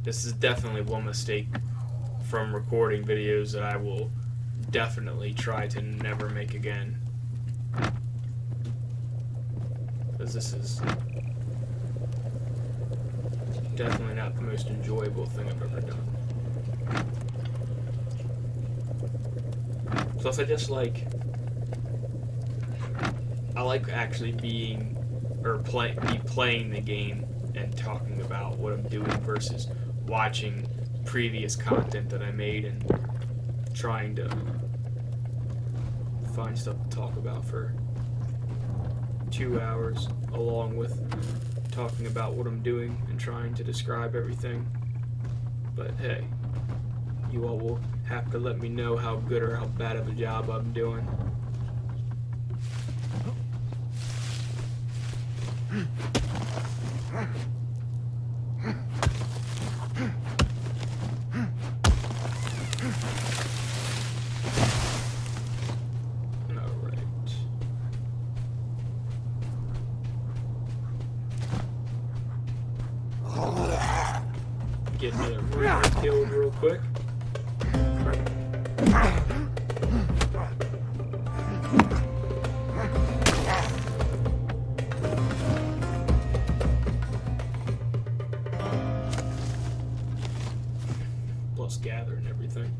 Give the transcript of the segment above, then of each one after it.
This is definitely one mistake from recording videos that I will definitely try to never make again. Because this is definitely not the most enjoyable thing I've ever done. Plus, I like actually being, or playing the game and talking about what I'm doing versus watching previous content that I made and trying to find stuff to talk about for 2 hours, along with talking about what I'm doing and trying to describe everything. But hey, you all will have to let me know how good or how bad of a job I'm doing. Get another Reaper killed real quick. Plus gather and everything.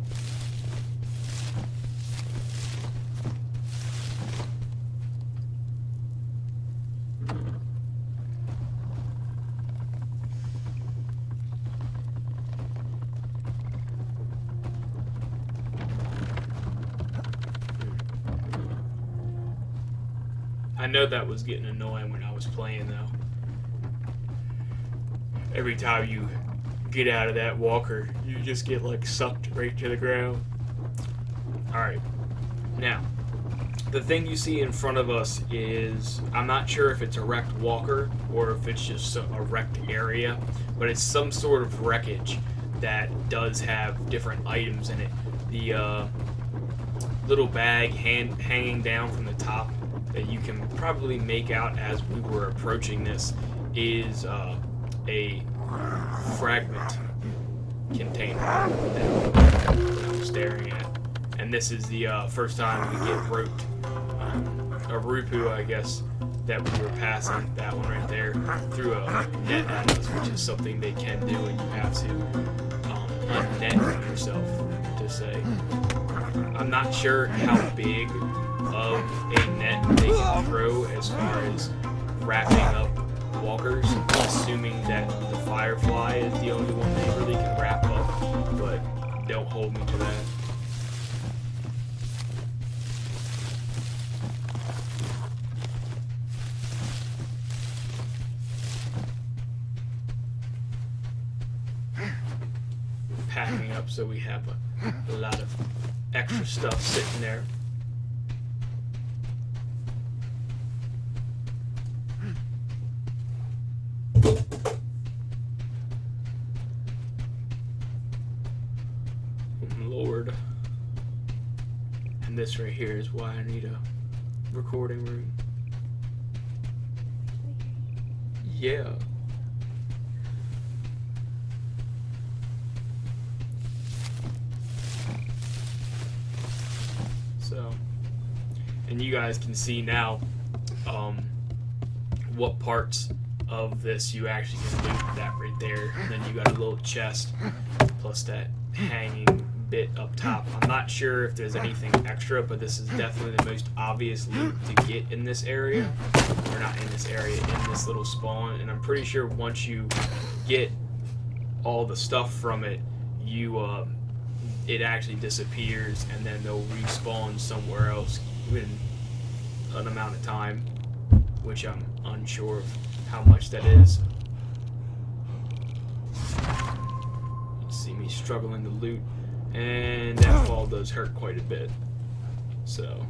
I know that was getting annoying when I was playing, though. Every time you get out of that walker, you just get, like, sucked right to the ground. Alright. Now, the thing you see in front of us is, I'm not sure if it's a wrecked walker or if it's just a wrecked area, but it's some sort of wreckage that does have different items in it. The little bag hanging down from the top that you can probably make out as we were approaching this is a fragment container that I'm staring at. And this is the first time we get roped. A Rupu, I guess, that we were passing, that one right there, threw a net at us, which is something they can do, and you have to unnet yourself, to say. I'm not sure how big of a net they can throw as far as wrapping up walkers, assuming that the Firefly is the only one they really can wrap up, but don't hold me to that. Packing up so we have a lot of extra stuff sitting there. Lord. And this right here is why I need a recording room. Yeah. So, and you guys can see now what parts of this you actually can loot. That right there, and then you got a little chest plus that hanging bit up top. I'm not sure if there's anything extra, but this is definitely the most obvious loot to get in this area, or not in this area, in this little spawn. And I'm pretty sure once you get all the stuff from it, you it actually disappears, and then they'll respawn somewhere else in an amount of time, which I'm unsure of how much that is. You see me struggling to loot, and that fall does hurt quite a bit. So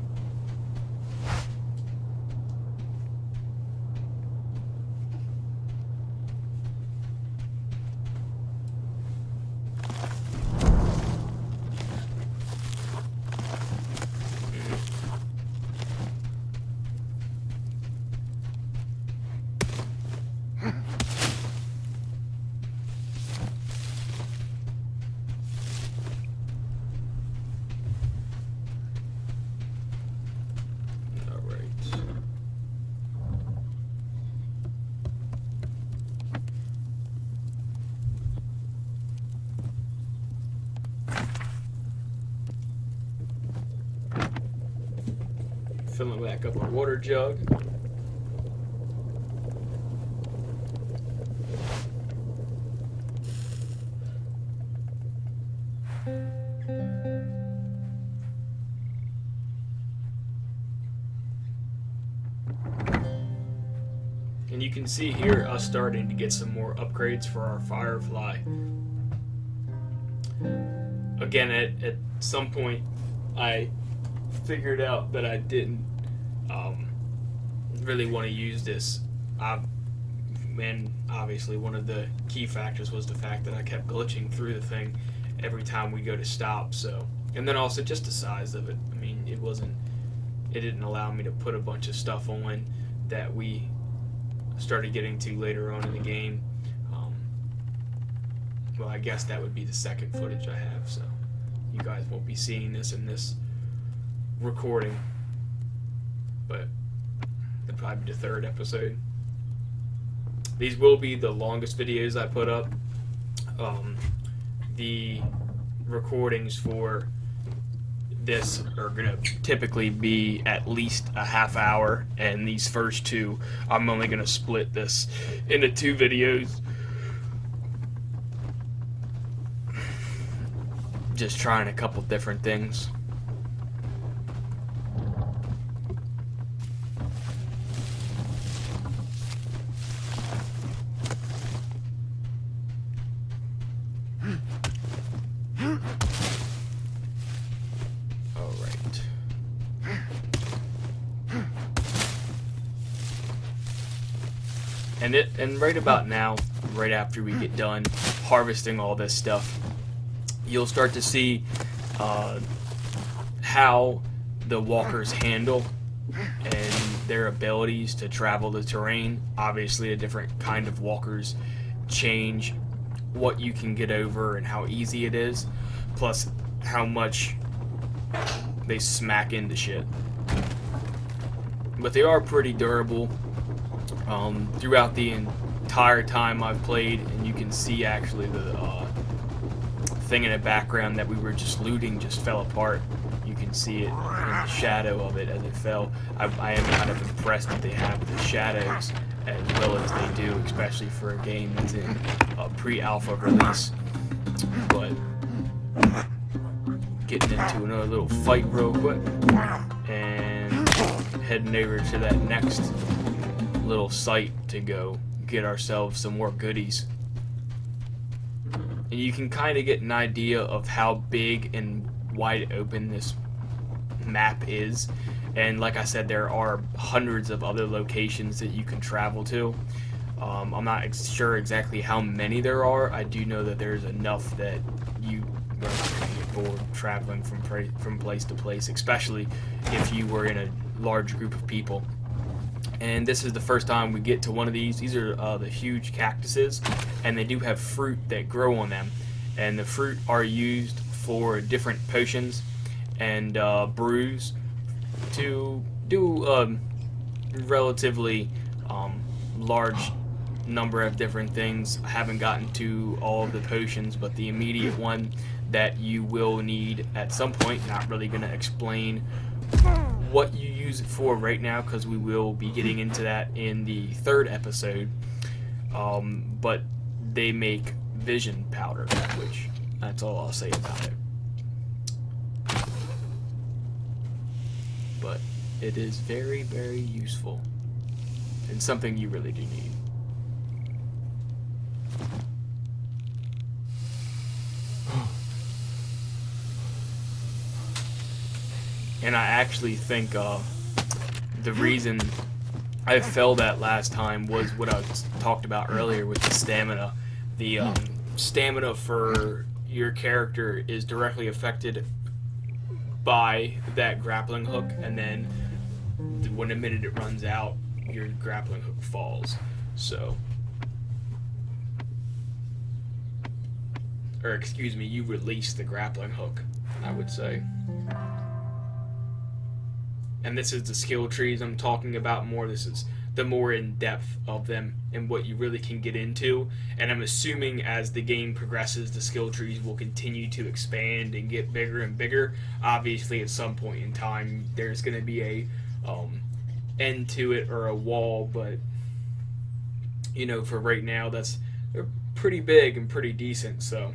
filling back up our water jug. And you can see here us starting to get some more upgrades for our Firefly. Again, at some point, I figured out that I didn't really want to use this. And obviously one of the key factors was the fact that I kept glitching through the thing every time we go to stop. So, and then also just the size of it. I mean, it didn't allow me to put a bunch of stuff on that we started getting to later on in the game. Well, I guess that would be the second footage I have, so you guys won't be seeing this in this recording, but it'll probably be the third episode. These will be the longest videos I put up. The recordings for this are gonna typically be at least a half hour, and these first two I'm only gonna split this into 2 videos. Just trying a couple different things. And right about now, right after we get done harvesting all this stuff, you'll start to see how the walkers handle and their abilities to travel the terrain. Obviously, a different kind of walkers change what you can get over and how easy it is, plus how much they smack into shit. But they are pretty durable. Throughout the entire time I've played, and you can see actually the thing in the background that we were just looting just fell apart. You can see it in the shadow of it as it fell. I am kind of impressed that they have the shadows as well as they do, especially for a game that's in a pre-alpha release. But getting into another little fight real quick and heading over to that next little site to go get ourselves some more goodies. And you can kind of get an idea of how big and wide open this map is. And like I said, there are hundreds of other locations that you can travel to. I'm not sure exactly how many there are. I do know that there's enough that you are not going to get bored traveling from place to place, especially if you were in a large group of people. And this is the first time we get to one of these. These are the huge cactuses, and they do have fruit that grow on them. And the fruit are used for different potions and brews to do a relatively large number of different things. I haven't gotten to all of the potions, but the immediate one that you will need at some point, not really going to explain what you use it for right now, because we will be getting into that in the third episode. But they make vision powder, which that's all I'll say about it. But it is very, very useful and something you really do need. And I actually think the reason I fell that last time was what I talked about earlier with the stamina. The stamina for your character is directly affected by that grappling hook, and then when the minute it runs out, your grappling hook falls. So, or excuse me, you release the grappling hook, I would say. And this is the skill trees I'm talking about more. This is the more in-depth of them and what you really can get into. And I'm assuming as the game progresses, the skill trees will continue to expand and get bigger and bigger. Obviously, at some point in time, there's going to be a end to it or a wall, but for right now, they're pretty big and pretty decent. So.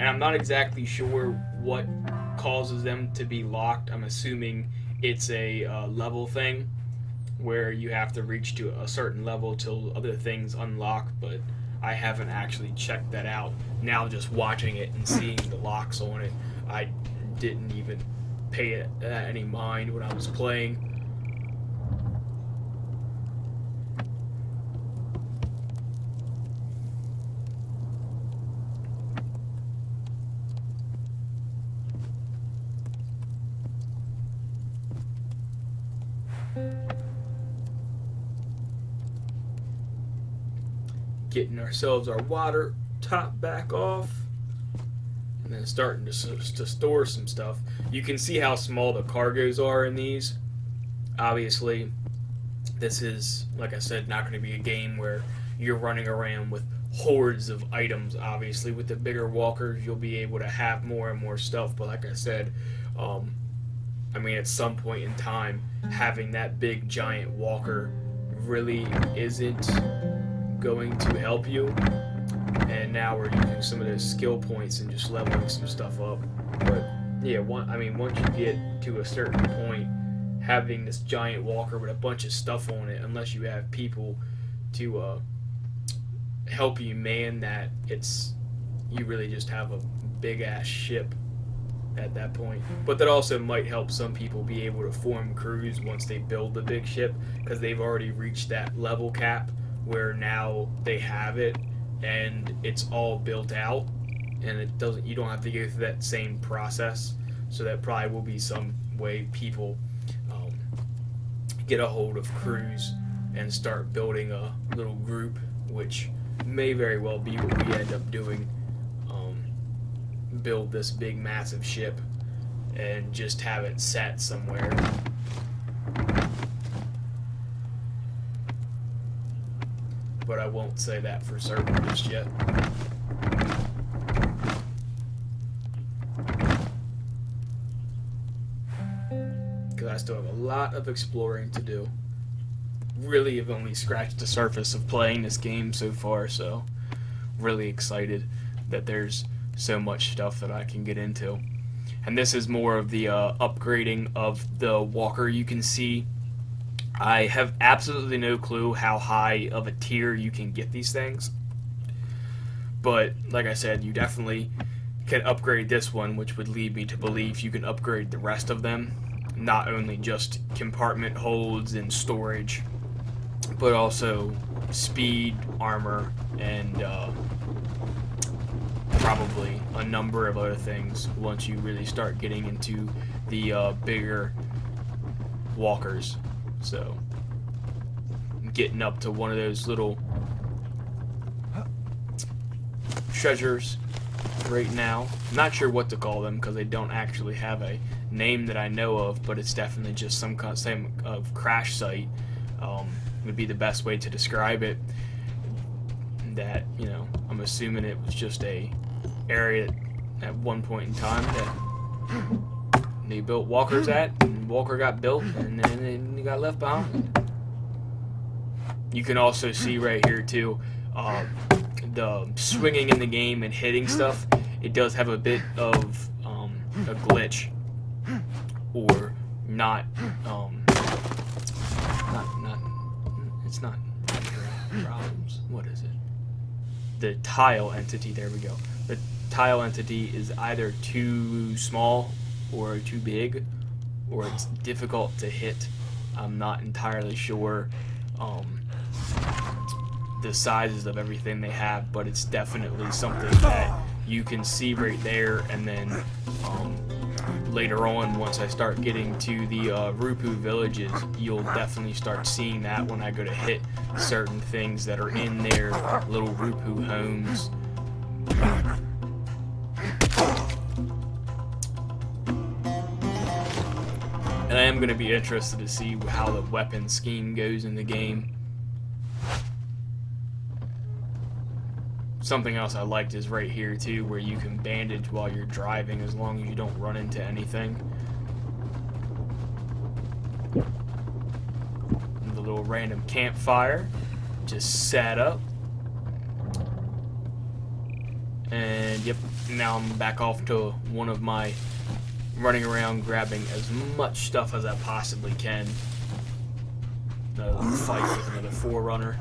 And I'm not exactly sure what causes them to be locked. I'm assuming it's a level thing where you have to reach to a certain level till other things unlock, but I haven't actually checked that out. Now just watching it and seeing the locks on it, I didn't even pay it any mind when I was playing. Getting ourselves our water top back off, and then starting to store some stuff. You can see how small the cargoes are in these. Obviously, this is, like I said, not going to be a game where you're running around with hordes of items. Obviously, with the bigger walkers, you'll be able to have more and more stuff. But like I said, at some point in time, having that big giant walker really isn't going to help you. And now we're using some of those skill points and just leveling some stuff up. But yeah, once you get to a certain point, having this giant walker with a bunch of stuff on it, unless you have people to help you man that, you really just have a big ass ship at that point. But that also might help some people be able to form crews once they build the big ship, because they've already reached that level cap where now they have it and it's all built out, and you don't have to go through that same process. So that probably will be some way people get a hold of crews and start building a little group, which may very well be what we end up doing. Build this big massive ship and just have it set somewhere. But I won't say that for certain just yet. Because I still have a lot of exploring to do. Really have only scratched the surface of playing this game so far, so really excited that there's so much stuff that I can get into. And this is more of the upgrading of the walker. You can see I have absolutely no clue how high of a tier you can get these things, but like I said, you definitely can upgrade this one, which would lead me to believe you can upgrade the rest of them, not only just compartment holds and storage, but also speed, armor, and probably a number of other things once you really start getting into the bigger walkers. So, getting up to one of those little treasures right now. I'm not sure what to call them because they don't actually have a name that I know of, but it's definitely just some kind of crash site. Would be the best way to describe it. That, I'm assuming it was just a area at one point in time that they built walkers at, and walker got built, and then he got left behind. You can also see right here too, the swinging in the game and hitting stuff. It does have a bit of a glitch, or not. It's not problems. What is it? The tile entity. There we go. The tile entity is either too small or too big, or it's difficult to hit. I'm not entirely sure the sizes of everything they have, but it's definitely something that you can see right there. And then later on, once I start getting to the Rupu villages, you'll definitely start seeing that when I go to hit certain things that are in their little Rupu homes. And I am going to be interested to see how the weapon scheme goes in the game. Something else I liked is right here too, where you can bandage while you're driving as long as you don't run into anything. And the little random campfire just sat up. And yep, now I'm back off to one of my running around grabbing as much stuff as I possibly can. Fight with another Forerunner.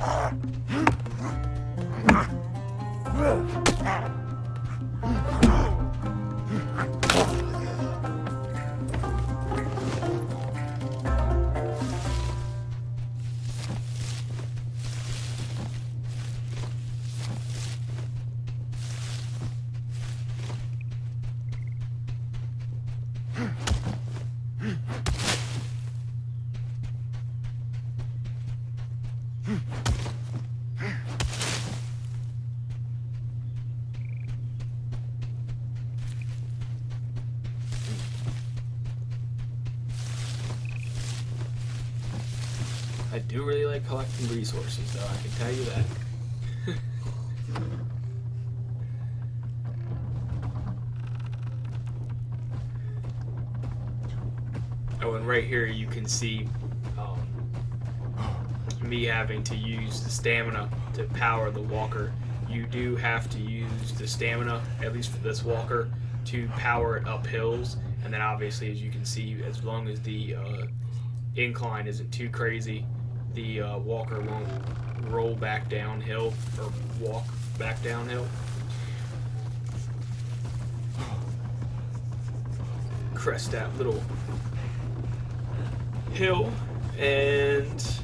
I do really like collecting resources, though, I can tell you that. Oh, and right here you can see me having to use the stamina to power the walker. You do have to use the stamina, at least for this walker, to power it up hills. And then obviously, as you can see, as long as the incline isn't too crazy, the walker won't roll back downhill or walk back downhill. Crest that little hill, and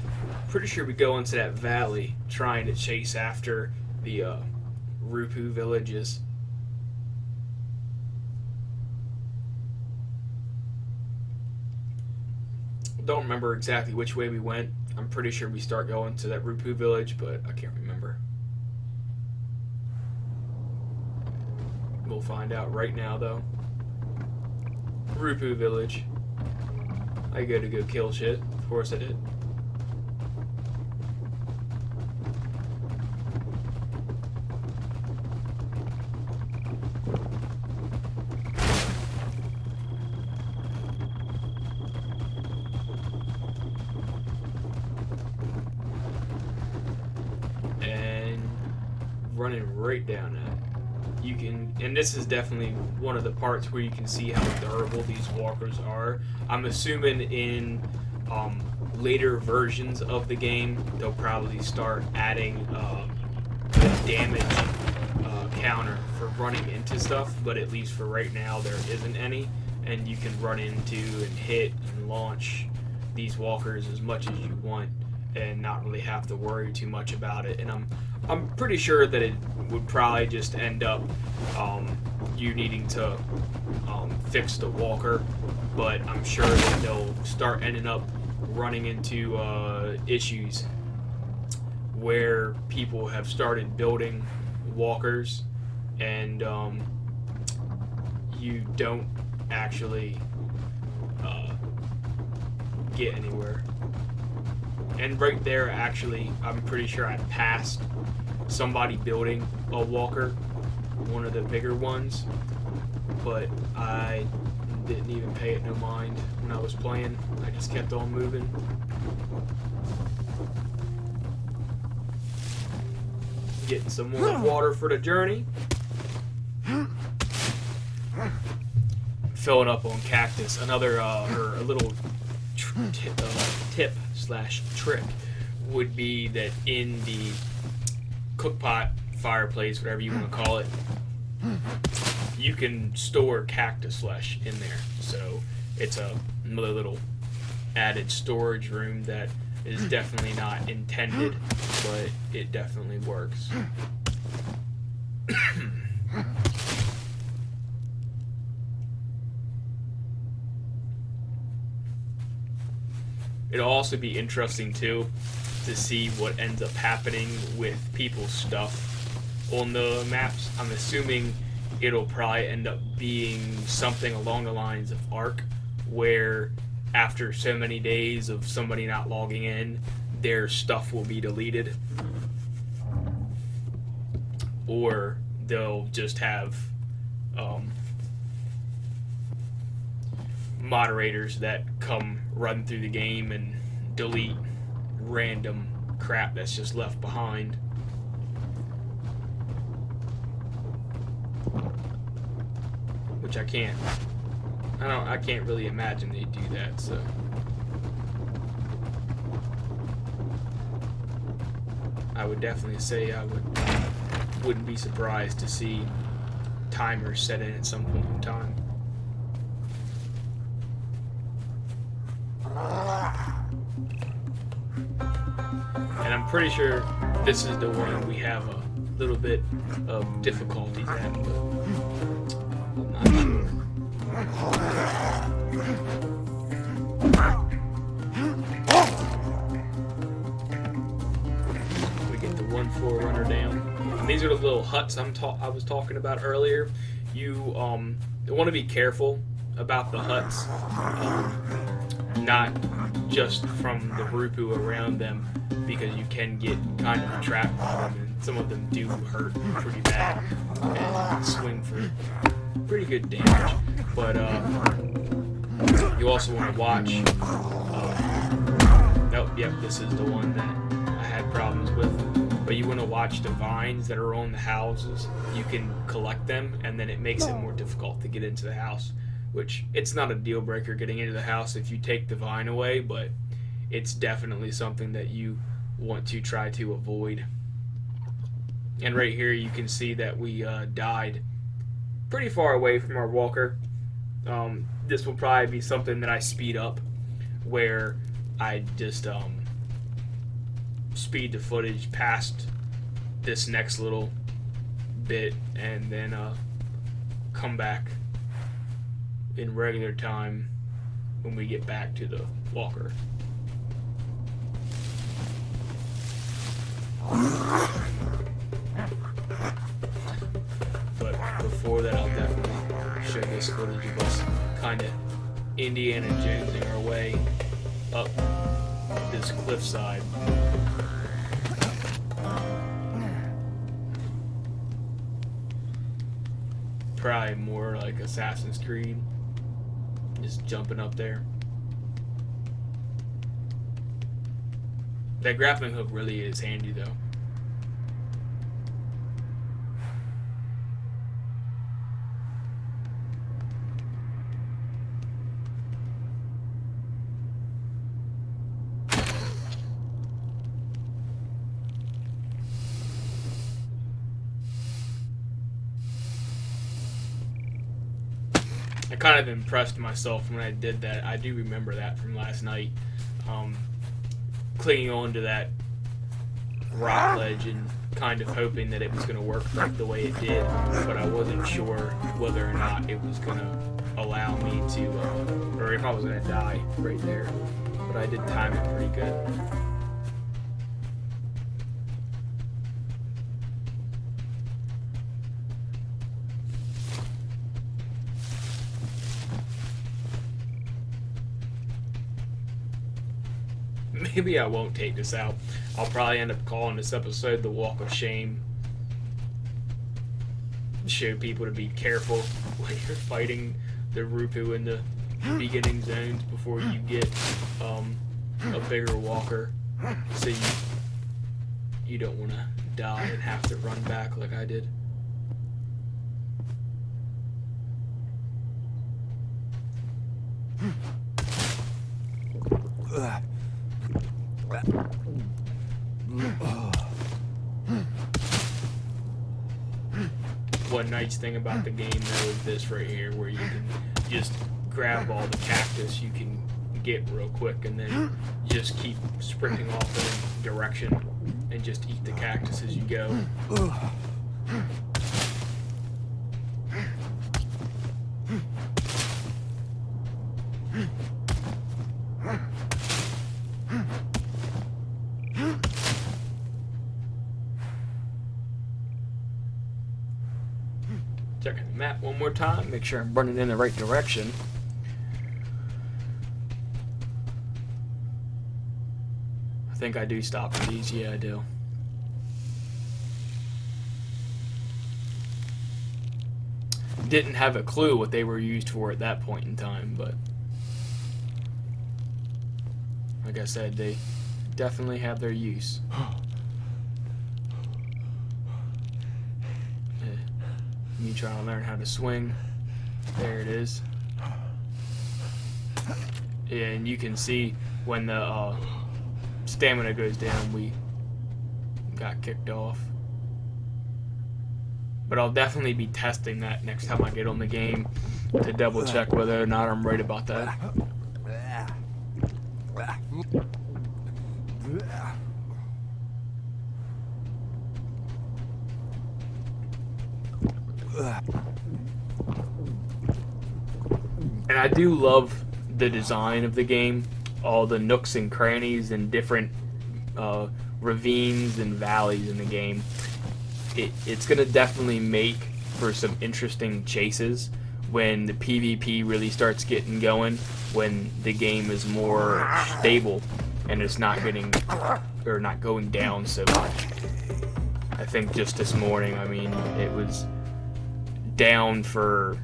pretty sure we go into that valley trying to chase after the Rupu villages. Don't remember exactly which way we went. I'm pretty sure we start going to that Rupu village, but I can't remember. We'll find out right now, though. Rupu village. I go to go kill shit. Of course I did. Running right down that. You can, and this is definitely one of the parts where you can see how durable these walkers are. I'm assuming in later versions of the game, they'll probably start adding a damage counter for running into stuff, but at least for right now, there isn't any, and you can run into and hit and launch these walkers as much as you want and not really have to worry too much about it. And I'm pretty sure that it would probably just end up you needing to fix the walker, but I'm sure that they'll start ending up running into issues where people have started building walkers and you don't actually get anywhere. And right there, actually, I'm pretty sure I passed somebody building a walker, one of the bigger ones, but I didn't even pay it no mind when I was playing. I just kept on moving. Getting some more water for the journey. Filling up on cactus. Another, or a little tip/trick would be that in the cookpot, fireplace, whatever you want to call it, you can store cactus flesh in there. So it's another little added storage room that is definitely not intended, but it definitely works. It'll also be interesting too to see what ends up happening with people's stuff on the maps. I'm assuming it'll probably end up being something along the lines of Ark, where after so many days of somebody not logging in, their stuff will be deleted. or they'll just have moderators that come run through the game and delete random crap that's just left behind. Which I can't really imagine they do that, so. I would definitely say I wouldn't be surprised to see timers set in at some point in time. And I'm pretty sure this is the one we have a little bit of difficulties at, but I'm not sure. We get the 1-4 runner down. And these are the little huts I was talking about earlier. You want to be careful about the huts, not just from the Rupu around them, because you can get kind of trapped by them, and some of them do hurt pretty bad and swing for pretty good damage. But you also want to watch. This is the one that I had problems with. But you want to watch the vines that are on the houses. You can collect them, and then it makes it more difficult to get into the house. Which, it's not a deal breaker getting into the house if you take the vine away, but it's definitely something that you want to try to avoid. And right here you can see that we died pretty far away from our walker. This will probably be something that I speed up, where I just speed the footage past this next little bit and then come back in regular time when we get back to the walker. But before that, I'll definitely show this footage of us kind of Indiana Jonesing our way up this cliffside. Probably more like Assassin's Creed, just jumping up there. That grappling hook really is handy though. I kind of impressed myself when I did that. I do remember that from last night. Clinging on to that rock ledge and kind of hoping that it was going to work right the way it did, but I wasn't sure whether or not it was going to allow me to, or if I was going to die right there. But I did time it pretty good. Maybe I won't take this out. I'll probably end up calling this episode The Walk of Shame. Show people to be careful when you're fighting the Rupu in the beginning zones before you get a bigger walker. So you don't want to die and have to run back like I did. One nice thing about the game though is this right here, where you can just grab all the cactus you can get real quick and then just keep sprinting off in a direction and just eat the cactus as you go. Checking the map one more time, make sure I'm running in the right direction. I think I do stop at these, yeah I do. didn't have a clue what they were used for at that point in time, but like I said, they definitely have their use. Me trying to learn how to swing. There it is. And you can see when the stamina goes down, we got kicked off. But I'll definitely be testing that next time I get on the game to double check whether or not I'm right about that. And I do love the design of the game, all the nooks and crannies and different ravines and valleys in the game. It's going to definitely make for some interesting chases when the PvP really starts getting going, when the game is more stable and it's not going down so much. I think just this morning, I mean, it was down for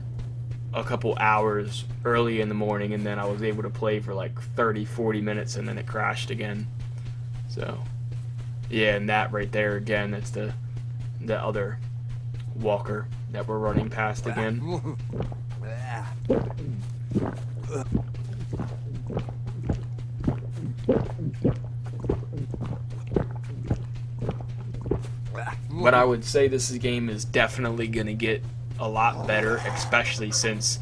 a couple hours early in the morning, and then I was able to play for like 30-40 minutes, and then it crashed again. So yeah, and that right there again, that's the other walker that we're running past again. But I would say this game is definitely going to get a lot better, especially since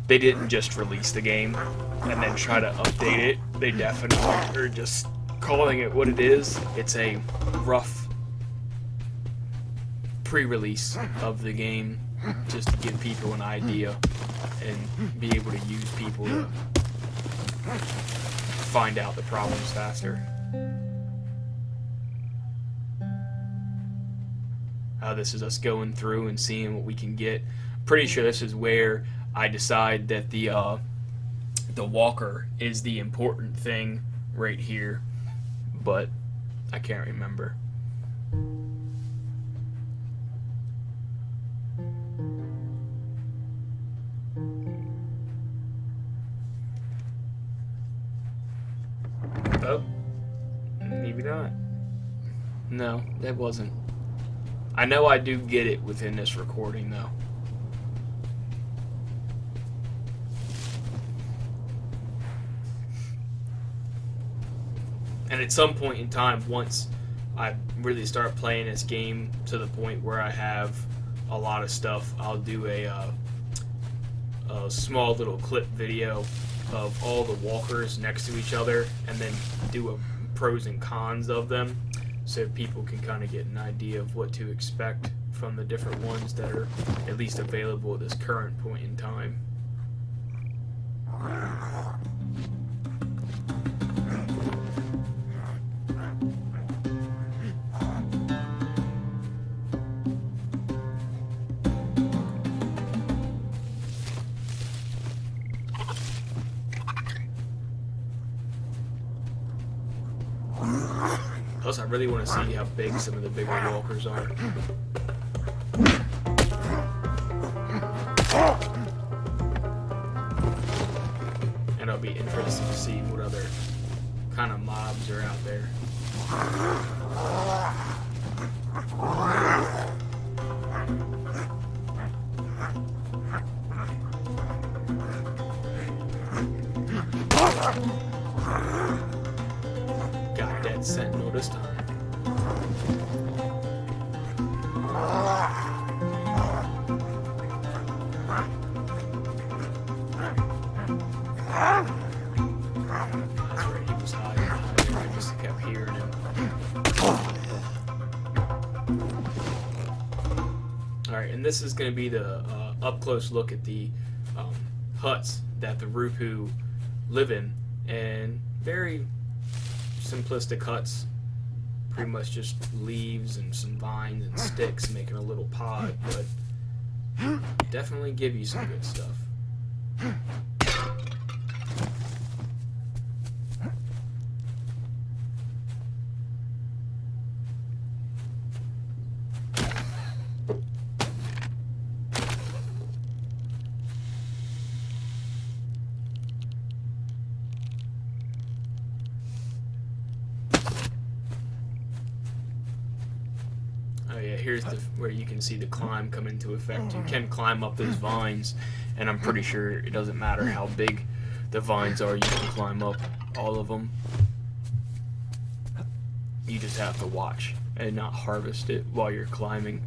they didn't just release the game and then try to update it. They definitely are just calling it what it is. It's a rough pre-release of the game, just to give people an idea and be able to use people to find out the problems faster. This is us going through and seeing what we can get. Pretty sure this is where I decide that the walker is the important thing right here, but I can't remember. Oh, maybe not. No, that wasn't. I know I do get it within this recording, though. And at some point in time, once I really start playing this game to the point where I have a lot of stuff, I'll do a small little clip video of all the walkers next to each other, and then do a pros and cons of them, so people can kind of get an idea of what to expect from the different ones that are at least available at this current point in time. Plus, I really want to see how big some of the bigger walkers are. And it'll be interesting to see what other kind of mobs are out there. Got that sentinel this time. That's right, he was hiding behind there. I just kept hearing him. Alright, and this is going to be the up-close look at the huts that the Rupu live in. And very simplistic huts. Pretty much just leaves and some vines and sticks making a little pod, but definitely give you some good stuff. here's where you can see the climb come into effect. You can climb up those vines, and I'm pretty sure it doesn't matter how big the vines are, you can climb up all of them. You just have to watch and not harvest it while you're climbing.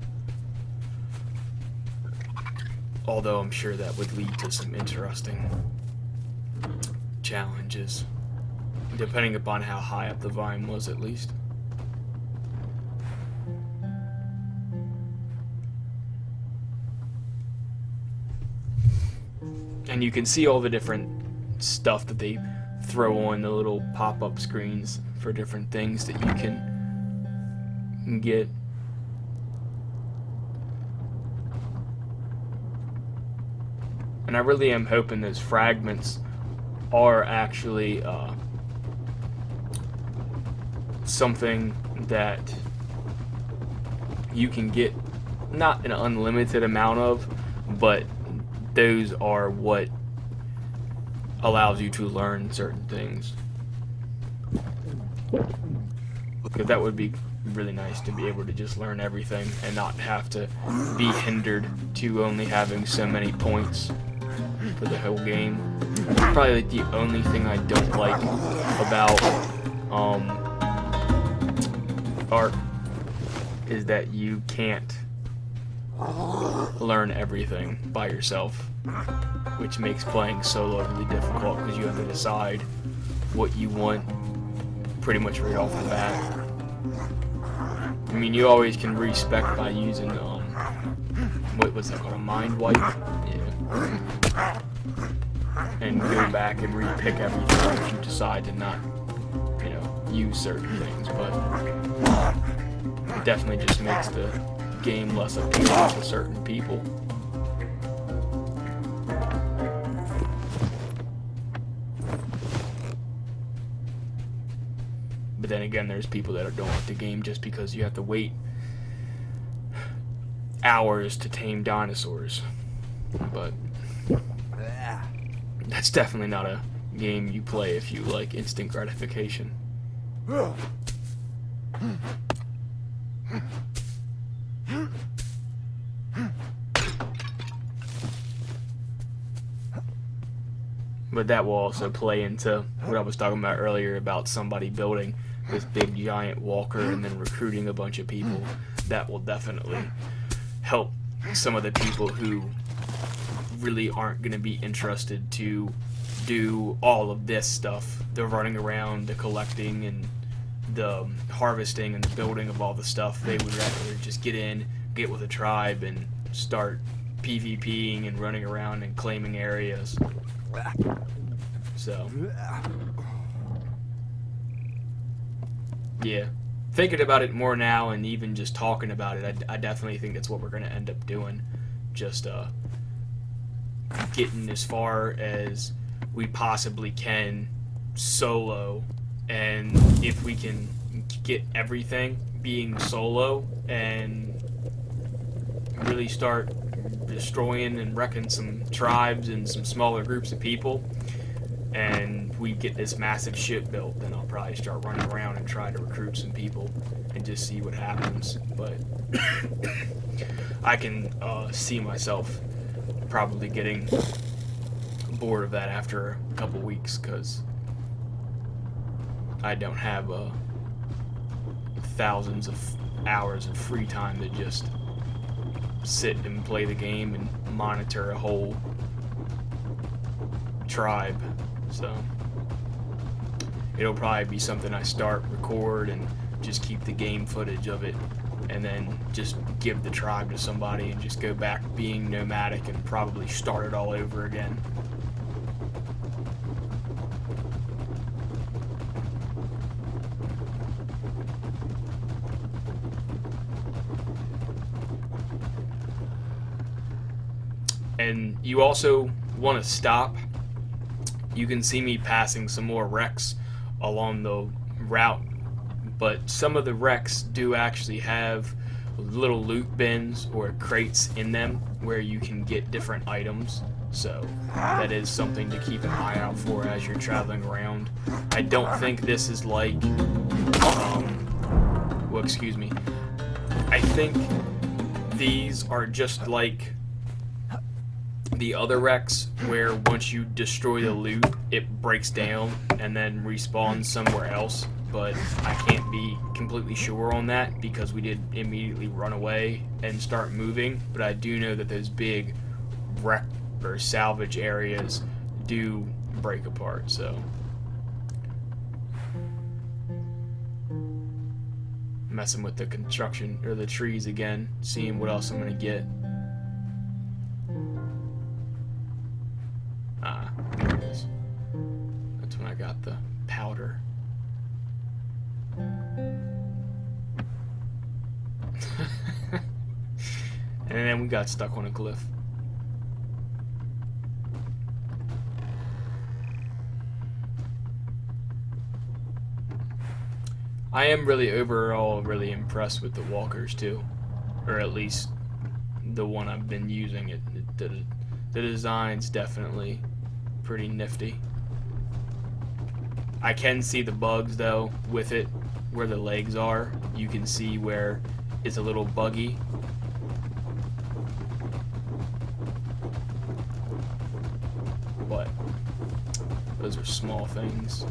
Although I'm sure that would lead to some interesting challenges, depending upon how high up the vine was, at least. And you can see all the different stuff that they throw on the little pop-up screens for different things that you can get. And I really am hoping those fragments are actually something that you can get not an unlimited amount of, but those are what allows you to learn certain things. Because that would be really nice to be able to just learn everything and not have to be hindered to only having so many points for the whole game. Probably like the only thing I don't like about Ark is that you can't learn everything by yourself, which makes playing solo really difficult because you have to decide what you want pretty much right off the bat. I mean, you always can respec by using what was that called, a mind wipe? Yeah. And go back and re-pick everything if you decide to not, use certain things, but it definitely just makes the game less appealing to certain people. But then again, there's people that don't like the game just because you have to wait hours to tame dinosaurs. But that's definitely not a game you play if you like instant gratification. But that will also play into what I was talking about earlier about somebody building this big giant walker and then recruiting a bunch of people. That will definitely help some of the people who really aren't going to be interested to do all of this stuff. The running around, the collecting, and the harvesting and the building of all the stuff. They would rather just get in, get with a tribe, and start PvPing and running around and claiming areas. So, yeah. Thinking about it more now and even just talking about it, I definitely think that's what we're going to end up doing. Just getting as far as we possibly can solo, and if we can get everything being solo and really start destroying and wrecking some tribes and some smaller groups of people, and we get this massive ship built, then I'll probably start running around and try to recruit some people and just see what happens. But I can see myself probably getting bored of that after a couple weeks, because I don't have thousands of hours of free time to just sit and play the game and monitor a whole tribe. So it'll probably be something I start, record, and just keep the game footage of it, and then just give the tribe to somebody and just go back being nomadic and probably start it all over again. And you also want to stop. You can see me passing some more wrecks along the route, but some of the wrecks do actually have little loot bins or crates in them where you can get different items. So that is something to keep an eye out for as you're traveling around. I don't think this is like, I think these are just like the other wrecks, where once you destroy the loot, it breaks down and then respawns somewhere else. But I can't be completely sure on that because we did immediately run away and start moving. But I do know that those big wreck or salvage areas do break apart, so. Messing with the construction or the trees again, seeing what else I'm gonna get. Ah, there it is. That's when I got the powder. And then we got stuck on a cliff. I am really overall really impressed with the walkers too, or at least the one I've been using. The design's definitely pretty nifty. I can see the bugs though with it, where the legs are. You can see where it's a little buggy. But those are small things.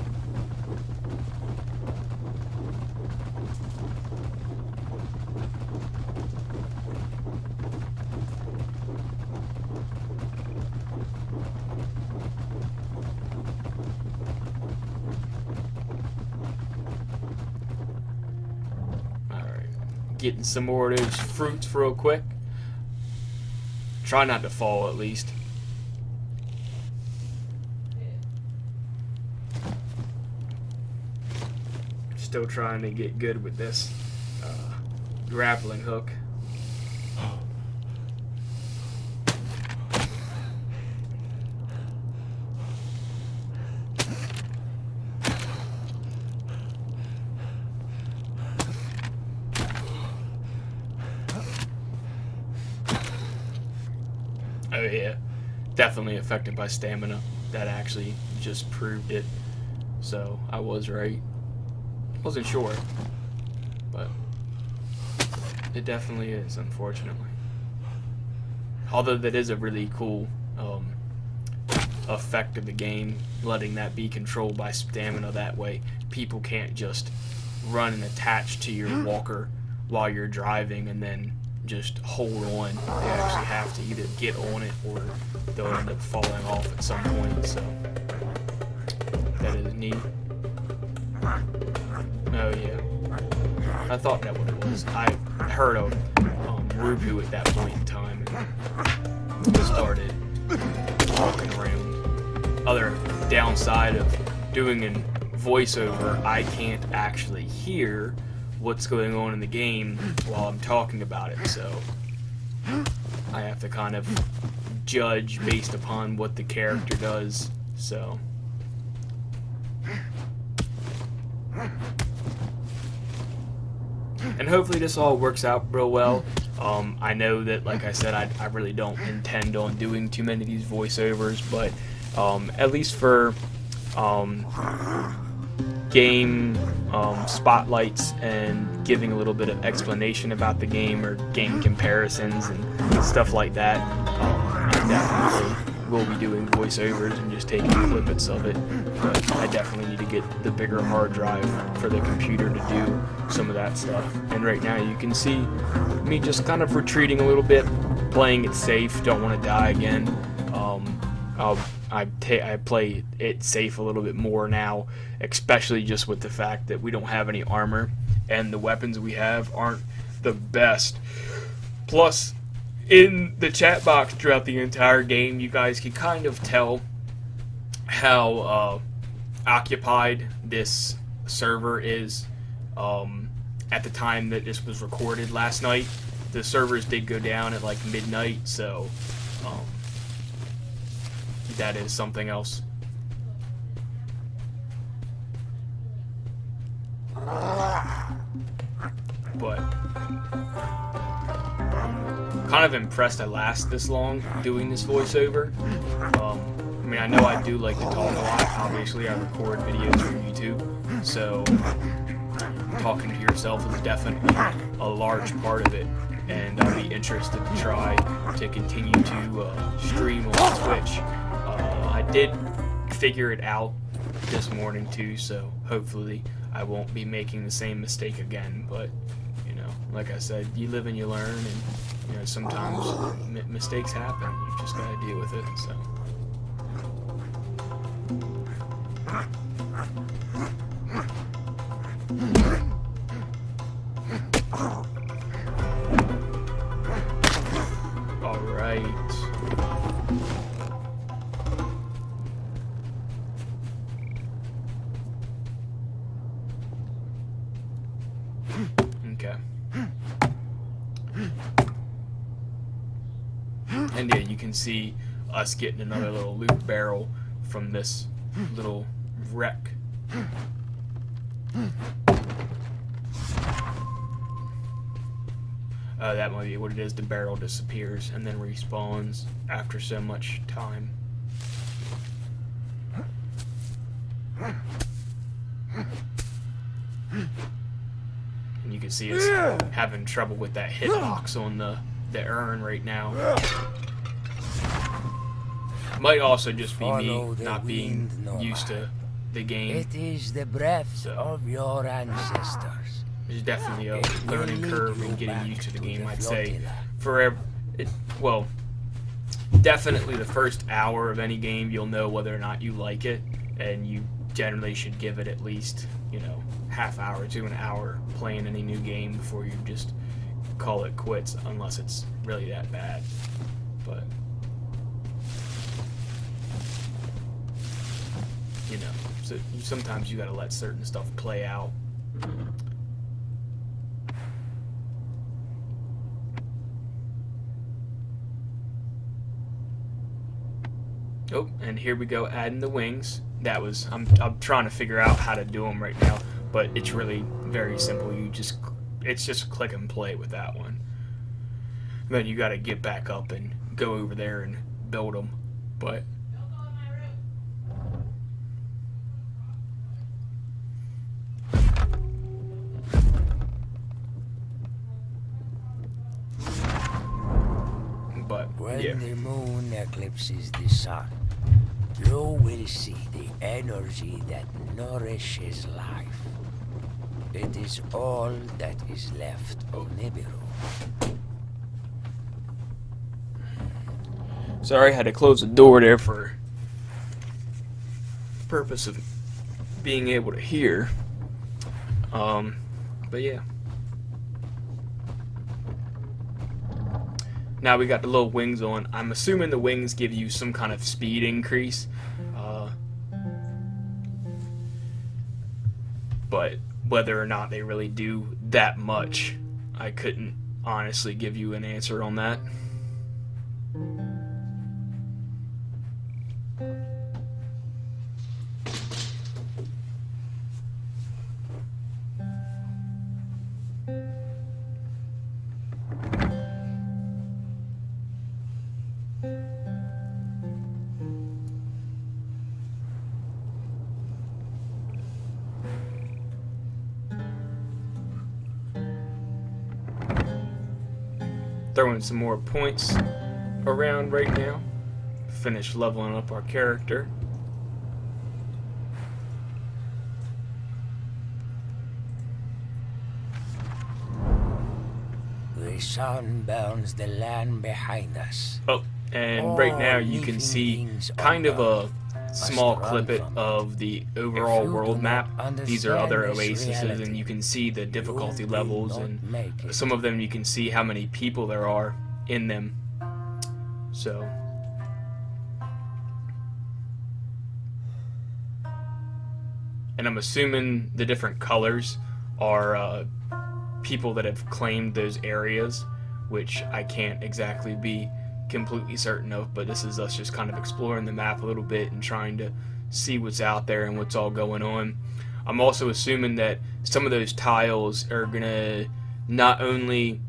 Getting some more of those fruits real quick. Try not to fall at least. Still trying to get good with this grappling hook. Oh yeah, definitely affected by stamina. That actually just proved it. So I was right. Wasn't sure, but it definitely is, unfortunately. Although that is a really cool effect of the game, letting that be controlled by stamina. That way people can't just run and attach to your walker while you're driving and then just hold on. They actually have to either get on it or they'll end up falling off at some point. So that is neat. Oh yeah, I thought that what it was. I heard of Rupu at that point in time and started walking around. Other downside of doing a voiceover, I can't actually hear what's going on in the game while I'm talking about it, so I have to kind of judge based upon what the character does, so. And hopefully this all works out real well. I know that, like I said, I really don't intend on doing too many of these voiceovers, but at least for game spotlights and giving a little bit of explanation about the game or game comparisons and stuff like that, I definitely will be doing voiceovers and just taking snippets of it. But I definitely need to get the bigger hard drive for the computer to do some of that stuff. And right now you can see me just kind of retreating a little bit, playing it safe, don't want to die again. I play it safe a little bit more now, especially just with the fact that we don't have any armor and the weapons we have aren't the best. Plus, in the chat box throughout the entire game, you guys can kind of tell how occupied this server is. At the time that this was recorded last night, the servers did go down at like midnight, so that is something else. But kind of impressed I last this long doing this voiceover. I mean, I know I do like to talk a lot. Obviously, I record videos for YouTube, so talking to yourself is definitely a large part of it, and I'll be interested to try to continue to stream on Twitch. I did figure it out this morning too, so hopefully I won't be making the same mistake again. But you know, like I said, you live and you learn, and you know, sometimes mistakes happen. You just gotta deal with it. So. All right. Okay. And yeah, you can see us getting another little loot barrel from this little wreck. That might be what it is. The barrel disappears and then respawns after so much time. And you can see us having trouble with that hitbox on the urn right now. Might also just be me not being used to the game. It is the breath of your ancestors. There's definitely a learning curve in getting used to the game, I'd say. Well, definitely the first hour of any game, you'll know whether or not you like it, and you generally should give it at least, you know, half hour to an hour playing any new game before you just call it quits, unless it's really that bad. But you know, so sometimes you gotta let certain stuff play out. Oh, and here we go, adding the wings. That was, I'm trying to figure out how to do them right now, but it's really very simple. It's just click and play with that one. Then you got to get back up and go over there and build them. But when yeah. the moon eclipses the sun, you will see the energy that nourishes life. It is all that is left of Nibiru. Sorry, I had to close the door there for the purpose of being able to hear. But yeah. Now we got the little wings on. I'm assuming the wings give you some kind of speed increase. But whether or not they really do that much, I couldn't honestly give you an answer on that. Throwing some more points around right now. Finish leveling up our character. The sun burns the land behind us. Oh, and right now you can see kind of a small clip of the overall world map. These are other oases, and you can see the difficulty levels, and some of them you can see how many people there are in them. So and I'm assuming the different colors are people that have claimed those areas, which I can't exactly be completely certain of, but this is us just kind of exploring the map a little bit and trying to see what's out there and what's all going on. I'm also assuming that some of those tiles are gonna not only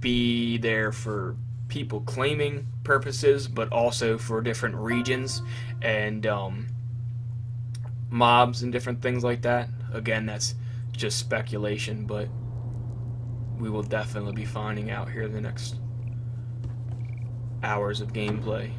be there for people claiming purposes, but also for different regions and mobs and different things like that. Again, that's just speculation, but we will definitely be finding out here in the next hours of gameplay.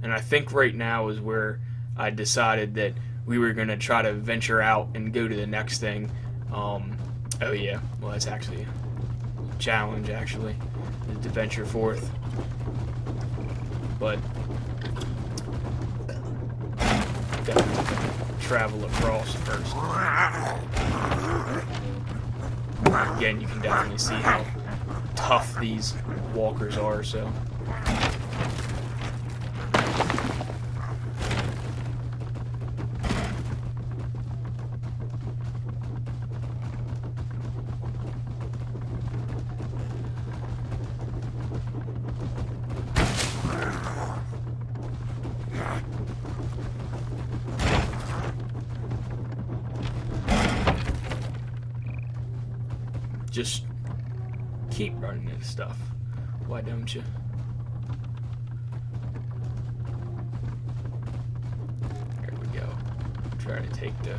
And I think right now is where I decided that we were going to try to venture out and go to the next thing. Oh yeah, well that's actually a challenge actually, is to venture forth. But definitely travel across first. Again, you can definitely see how tough these walkers are, so. Just keep running into stuff. Why don't you? There we go. Try to take the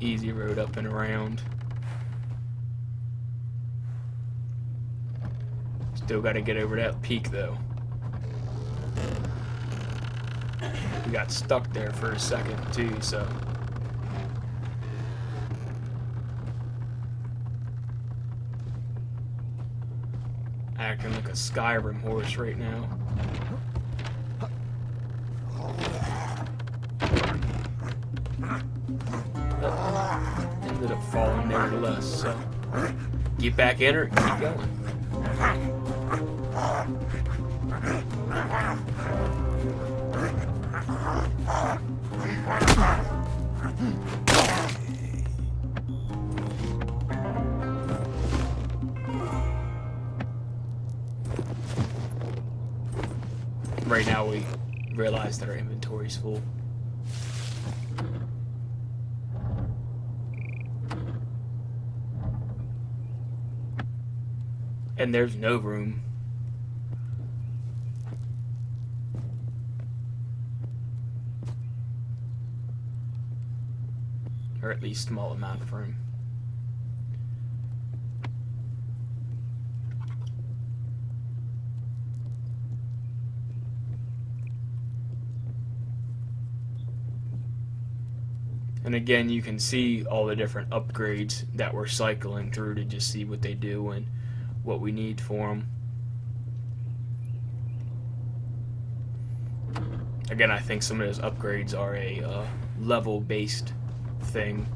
easy road up and around. Still got to get over that peak though. We got stuck there for a second too, so. Acting like a Skyrim horse right now. But ended up falling nevertheless, so get back in her and keep going. Right now we realize that our inventory's full. And there's no room. Or at least small amount of room. And again, you can see all the different upgrades that we're cycling through to just see what they do and what we need for them. Again, I think some of those upgrades are a level-based thing.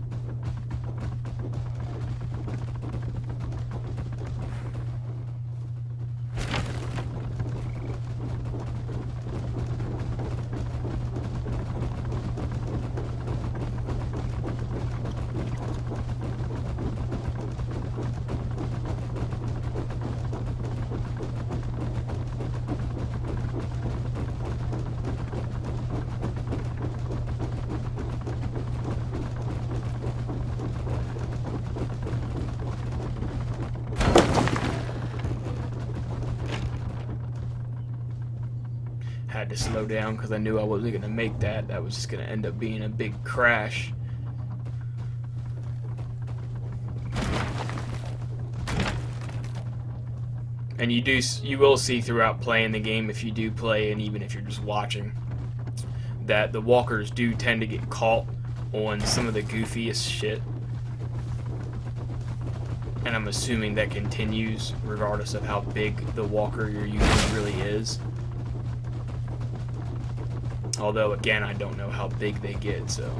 Had to slow down because I knew I wasn't going to make that. That was just going to end up being a big crash. And you will see throughout playing the game, if you do play and even if you're just watching, that the walkers do tend to get caught on some of the goofiest shit. And I'm assuming that continues regardless of how big the walker you're using really is. Although, again, I don't know how big they get, so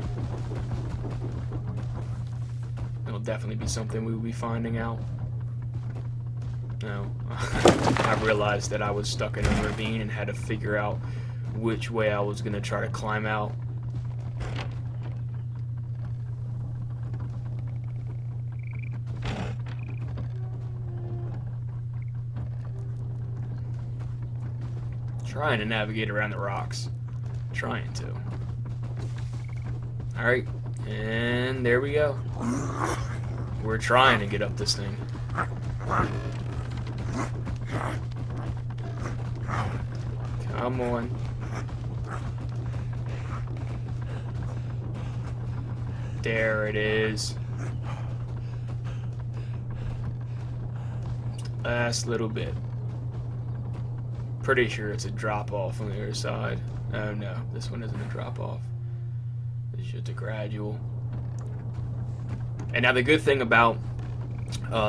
it'll definitely be something we will be finding out. No, I realized that I was stuck in a ravine and had to figure out which way I was going to try to climb out. Trying to navigate around the rocks. Trying to. Alright, and there we go. We're trying to get up this thing. Come on. There it is. Last little bit. Pretty sure it's a drop off on the other side. Oh no, this one isn't a drop off. It's just a gradual. And now the good thing about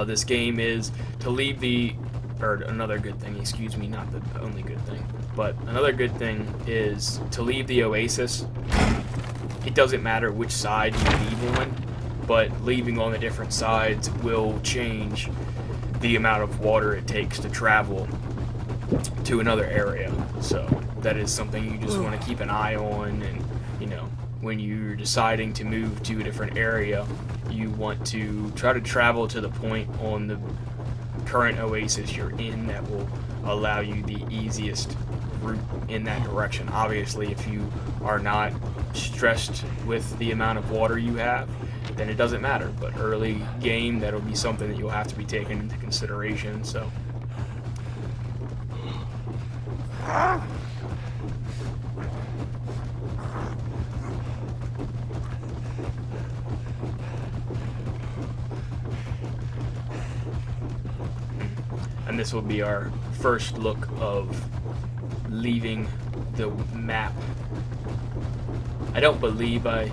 this game is to leave the, or another good thing, excuse me, not the only good thing, but another good thing is to leave the Oasis. It doesn't matter which side you leave on, but leaving on the different sides will change the amount of water it takes to travel to another area. So that is something you just want to keep an eye on, and you know, when you're deciding to move to a different area, you want to try to travel to the point on the current Oasis you're in that will allow you the easiest route in that direction. Obviously, if you are not stressed with the amount of water you have, then it doesn't matter, but early game, that'll be something that you'll have to be taken into consideration. So and this will be our first look of leaving the map. I don't believe I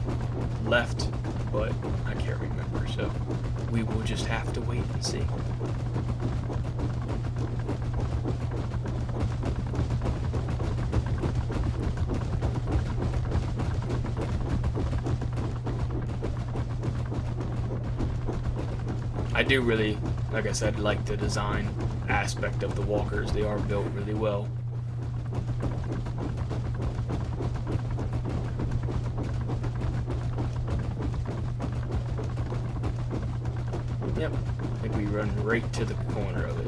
left, but I can't remember, so we will just have to wait and see. I do really, like I said, like the design aspect of the walkers. They are built really well. Yep, I think we run right to the corner of it.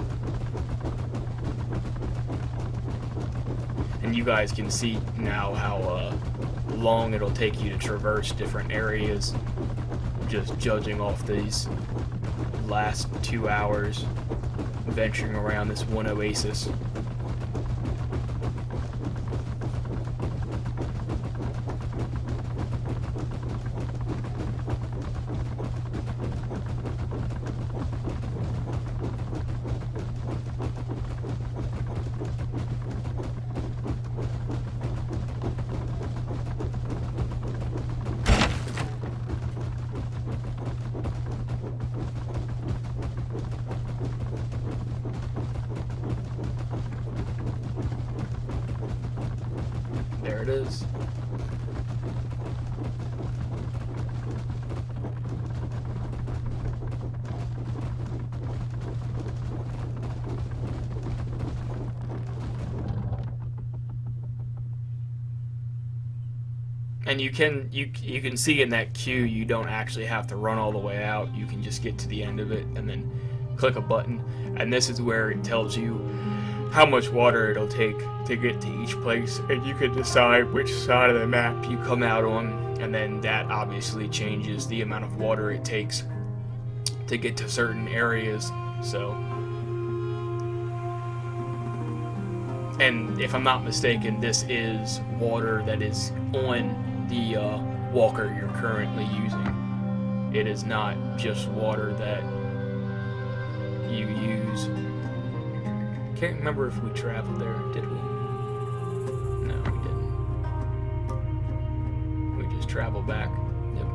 And you guys can see now how long it'll take you to traverse different areas, just judging off these last 2 hours venturing around this one Oasis. There it is. And you can see in that queue you don't actually have to run all the way out. You can just get to the end of it and then click a button, and this is where it tells you how much water it'll take to get to each place, and you can decide which side of the map you come out on, and then that obviously changes the amount of water it takes to get to certain areas. So, and if I'm not mistaken, this is water that is on the walker you're currently using. It is not just water that you use. Can't remember if we traveled there, did we? No, we didn't. We just traveled back. Yep.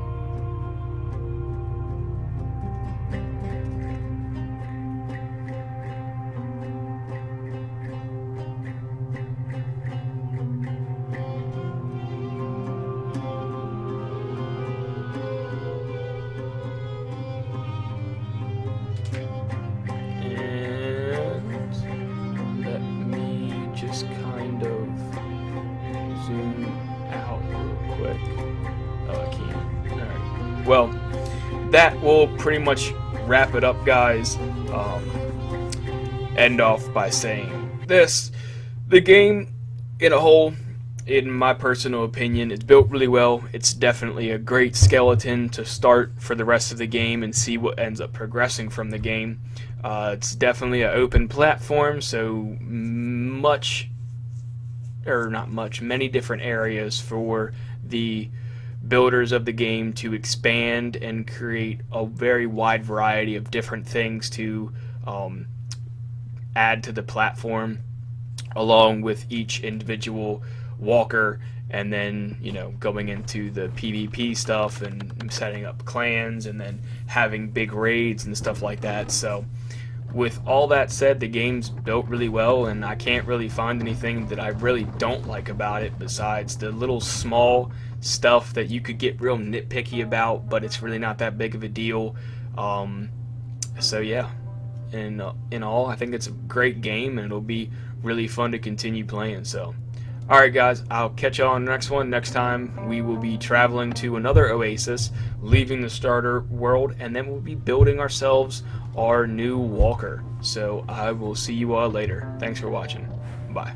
Just kind of zoom out real quick. Oh, I can't. Alright. Well, that will pretty much wrap it up, guys. End off by saying this. The game, in a whole, in my personal opinion, it's built really well. It's definitely a great skeleton to start for the rest of the game and see what ends up progressing from the game. It's definitely an open platform, so many different areas for the builders of the game to expand and create a very wide variety of different things to add to the platform, along with each individual walker, and then going into the PvP stuff and setting up clans and then having big raids and stuff like that. So with all that said, the game's built really well, and I can't really find anything that I really don't like about it besides the little small stuff that you could get real nitpicky about, but it's really not that big of a deal. So yeah, in all, I think it's a great game, and it'll be really fun to continue playing. So alright guys, I'll catch y'all on the next one. Next time we will be traveling to another Oasis, leaving the starter world, and then we'll be building ourselves our new walker. So I will see you all later. Thanks for watching. Bye.